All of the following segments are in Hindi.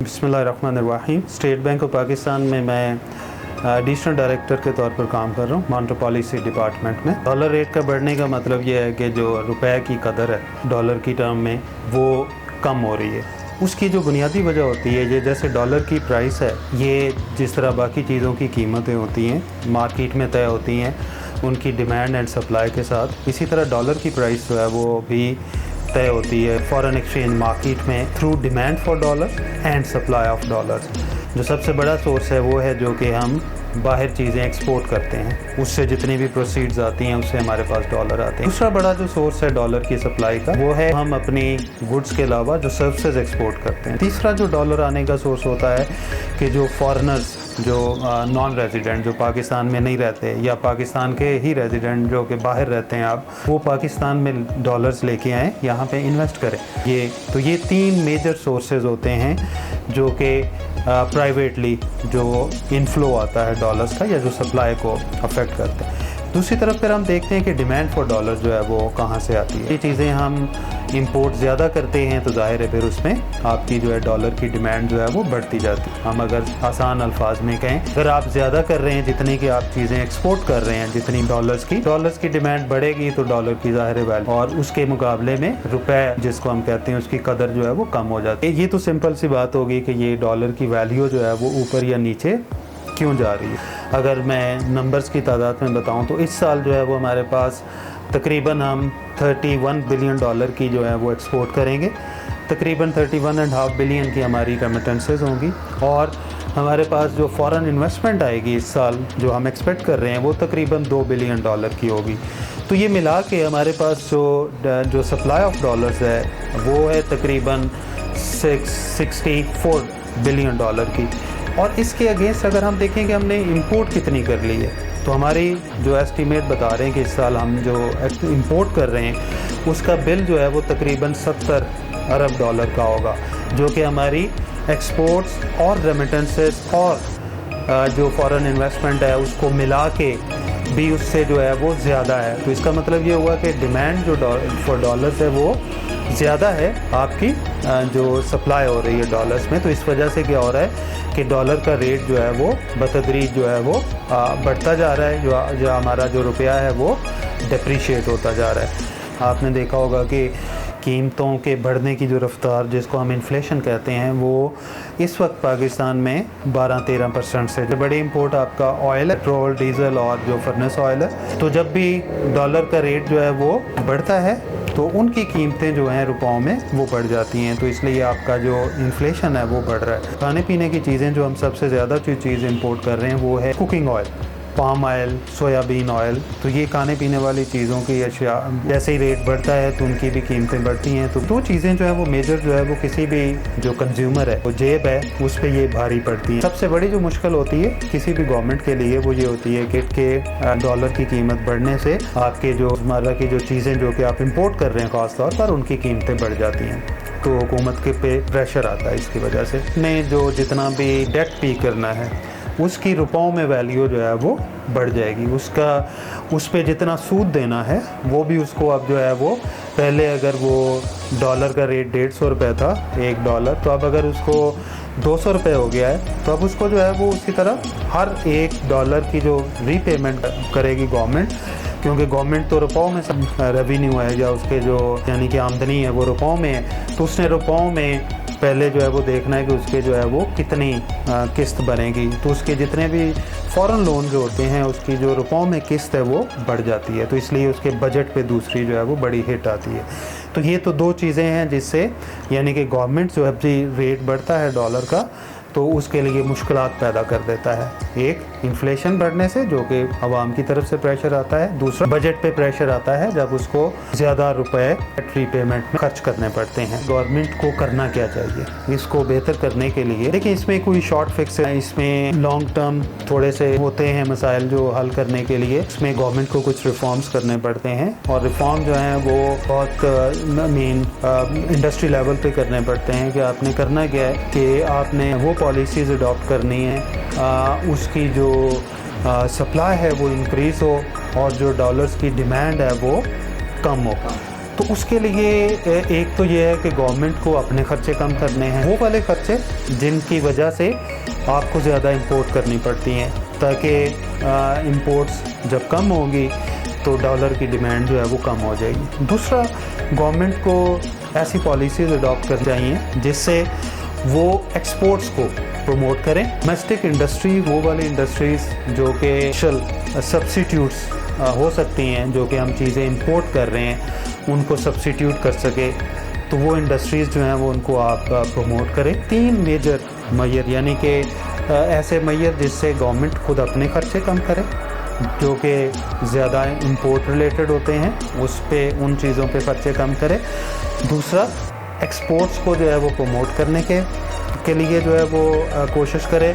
बिस्मिल्लाहिर्रहमानिर्रहीम। स्टेट बैंक ऑफ पाकिस्तान में मैं एडिशनल डायरेक्टर के तौर पर काम कर रहा हूँ मॉनेटरी पॉलिसी डिपार्टमेंट में। डॉलर रेट का बढ़ने का मतलब ये है कि जो रुपए की कदर है डॉलर की टर्म में वो कम हो रही है। उसकी जो बुनियादी वजह होती है ये जैसे डॉलर की प्राइस है, ये जिस तरह बाकी चीज़ों की कीमतें होती हैं मार्केट में तय होती हैं उनकी डिमांड एंड सप्लाई के साथ, इसी तरह डॉलर की प्राइस जो है वो भी तय होती है फॉरेन एक्सचेंज मार्केट में through demand for dollar and supply of dollars. जो सबसे बड़ा सोर्स है वो है जो कि हम बाहर चीज़ें एक्सपोर्ट करते हैं, उससे जितनी भी प्रोसीड्स आती हैं उससे हमारे पास डॉलर आते हैं। दूसरा बड़ा जो सोर्स है डॉलर की सप्लाई का वो है हम अपनी गुड्स के अलावा जो सर्विसेज एक्सपोर्ट करते हैं। तीसरा जो डॉलर आने का सोर्स होता है कि जो फॉरेनर्स जो नॉन रेजिडेंट जो पाकिस्तान में नहीं रहते या पाकिस्तान के ही रेजिडेंट जो कि बाहर रहते हैं आप, वो पाकिस्तान में डॉलर्स लेके आएँ, यहाँ पे इन्वेस्ट करें। ये तीन मेजर सोर्सेज होते हैं जो कि प्राइवेटली जो इनफ्लो आता है डॉलर्स का या जो सप्लाई को अफेक्ट करते हैं। दूसरी तरफ फिर हम देखते हैं कि डिमांड फॉर डॉलर जो है वो कहाँ से आती है। ये चीज़ें हम इंपोर्ट ज़्यादा करते हैं तो जाहिर है फिर उसमें आपकी जो है डॉलर की डिमांड जो है वो बढ़ती जाती है। हम अगर आसान अल्फाज में कहें, अगर आप ज़्यादा कर रहे हैं जितनी की आप चीज़ें एक्सपोर्ट कर रहे हैं, जितनी डॉलर्स की डिमांड बढ़ेगी तो डॉलर की जाहिर वैल्यू और उसके मुकाबले में रुपए जिसको हम कहते हैं उसकी कदर जो है वो कम हो जाती है। ये तो सिंपल सी बात होगी कि ये डॉलर की वैल्यू जो है वो ऊपर या नीचे क्यों जा रही है। अगर मैं नंबर्स की तादाद में बताऊं तो इस साल जो है वो हमारे पास तकरीबन हम 31 बिलियन डॉलर की जो है वो एक्सपोर्ट करेंगे। तकरीबन 31.5 बिलियन की हमारी रेमिटेंसेस होंगी और हमारे पास जो फॉरेन इन्वेस्टमेंट आएगी इस साल जो हम एक्सपेक्ट कर रहे हैं वो तकरीबन 2 बिलियन डॉलर की होगी। तो ये मिला के हमारे पास जो सप्लाई ऑफ डॉलर्स है वो है तकरीबन 664 बिलियन डॉलर की। और इसके अगेंस्ट अगर हम देखें कि हमने इंपोर्ट कितनी कर ली है तो हमारी जो एस्टीमेट बता रहे हैं कि इस साल हम जो इंपोर्ट कर रहे हैं उसका बिल जो है वो तकरीबन 70 अरब डॉलर का होगा, जो कि हमारी एक्सपोर्ट्स और रेमिटेंसेस और जो फॉरेन इन्वेस्टमेंट है उसको मिला के भी उससे जो है वो ज़्यादा है। तो इसका मतलब ये हुआ कि डिमांड जो फॉर डॉलर्स है वो ज़्यादा है आपकी जो सप्लाई हो रही है डॉलर्स में। तो इस वजह से क्या हो रहा है कि डॉलर का रेट जो है वो बतदरीज जो है वो बढ़ता जा रहा है, जो हमारा जो रुपया है वो डिप्रिशिएट होता जा रहा है। आपने देखा होगा कि कीमतों के बढ़ने की जो रफ्तार जिसको हम इन्फ्लेशन कहते हैं वो इस वक्त पाकिस्तान में 12-13% से बड़ी इंपोर्ट आपका ऑयल, पेट्रोल, डीजल और जो फर्नेस ऑयल है। तो जब भी डॉलर का रेट जो है वो बढ़ता है तो उनकी कीमतें जो हैं रुपयों में वो बढ़ जाती हैं। तो इसलिए आपका जो इन्फ्लेशन है वो बढ़ रहा है। खाने पीने की चीज़ें जो हम सबसे ज़्यादा जो चीज़ इंपोर्ट कर रहे हैं वो है cooking oil, palm oil, soybean oil. तो ये खाने पीने वाली चीज़ों की अशिया जैसे ही रेट बढ़ता है तो उनकी भी कीमतें बढ़ती हैं। तो दो चीज़ें जो है वो मेजर जो है वो किसी भी जो कंज्यूमर है वो जेब है उस पर ये भारी पड़ती है। सबसे बड़ी जो मुश्किल होती है किसी भी गवर्नमेंट के लिए वो ये होती है कि डॉलर की कीमत बढ़ने से आपके जो रोज़मर्रा की जो चीज़ें जो कि आप इम्पोर्ट कर रहे हैं ख़ास तौर पर उनकी कीमतें बढ़ जाती हैं। तो हुकूमत के पे प्रेशर आता है इसकी वजह से। ने जो जितना भी डेट पे करना है उसकी रुपयों में वैल्यू जो है वो बढ़ जाएगी। उस पे जितना सूद देना है वो भी उसको अब जो है वो पहले अगर वो डॉलर का रेट 150 रुपये था $1, तो अब अगर उसको 200 रुपये हो गया है तो अब उसको जो है वो उसी तरह हर $1 की जो रीपेमेंट करेगी गवर्नमेंट, क्योंकि गवर्नमेंट तो रुपयों में रेवेन्यू है या उसके जो यानी कि आमदनी है वो रुपयों में है। तो उसने रुपयों में पहले जो है वो देखना है कि उसके जो है वो कितनी किस्त बनेगी। तो उसके जितने भी फ़ॉरेन लोन जो होते हैं उसकी जो रुपयों में किस्त है वो बढ़ जाती है। तो इसलिए उसके बजट पे दूसरी जो है वो बड़ी हिट आती है। तो ये तो दो चीज़ें हैं जिससे यानी कि गवर्नमेंट जो है रेट बढ़ता है डॉलर का तो उसके लिए मुश्किलात पैदा कर देता है। एक इन्फ्लेशन बढ़ने से जो कि आवाम की तरफ से प्रेशर आता है, दूसरा बजट पे प्रेशर आता है जब उसको ज़्यादा रुपए रीपेमेंट में खर्च करने पड़ते हैं। गवर्नमेंट को करना क्या चाहिए इसको बेहतर करने के लिए? देखिए इसमें कोई शॉर्ट फिक्स है, इसमें लॉन्ग टर्म थोड़े से होते हैं मसाइल जो हल करने के लिए इसमें गवर्नमेंट को कुछ रिफॉर्म्स करने पड़ते हैं और रिफॉर्म जो हैं वो बहुत मेन इंडस्ट्री लेवल पे करने पड़ते हैं। कि आपने करना क्या है कि आपने वो पॉलिसीज़ अडॉप्ट करनी है उसकी जो सप्लाई है वो इंक्रीज़ हो और जो डॉलर्स की डिमांड है वो कम हो। तो उसके लिए एक तो ये है कि गवर्नमेंट को अपने खर्चे कम करने हैं, वो वाले खर्चे जिनकी वजह से आपको ज़्यादा इंपोर्ट करनी पड़ती हैं, ताकि इंपोर्ट्स जब कम होंगी तो डॉलर की डिमांड जो है वो कम हो जाएगी। दूसरा, गवर्नमेंट को ऐसी पॉलिसीज़ अडॉप्ट करनी चाहिए जिससे वो एक्सपोर्ट्स को प्रमोट करें। डोमेस्टिक इंडस्ट्री, वो वाली इंडस्ट्रीज़ जो कि सब्स्टिट्यूट्स हो सकती हैं, जो कि हम चीज़ें इंपोर्ट कर रहे हैं उनको सब्स्टिट्यूट कर सके, तो वो इंडस्ट्रीज़ जो हैं वो उनको आप प्रमोट करें। 3 मेजर मैयर, यानी कि ऐसे मैयर जिससे गवर्नमेंट खुद अपने खर्चे कम करे, जो कि ज़्यादा इंपोर्ट रिलेटेड होते हैं, उस पे उन चीज़ों पे खर्चे कम करे। दूसरा, एक्सपोर्ट्स को जो है वो प्रमोट करने के लिए जो है वो कोशिश करे,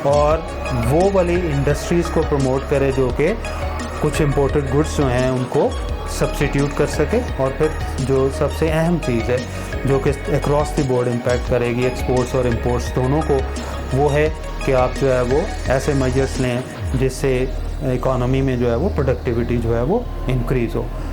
और वो वाली इंडस्ट्रीज़ को प्रमोट करे जो कि कुछ इंपोर्टेड गुड्स जो हैं उनको सब्स्टिट्यूट कर सके। और फिर जो सबसे अहम चीज़ है जो कि अक्रॉस द बोर्ड इम्पैक्ट करेगी एक्सपोर्ट्स और इंपोर्ट्स दोनों को, वो है कि आप जो है वो ऐसे मेजर्स लें जिससे इकॉनमी में जो है वो प्रोडक्टिविटी जो है वो इंक्रीज़ हो।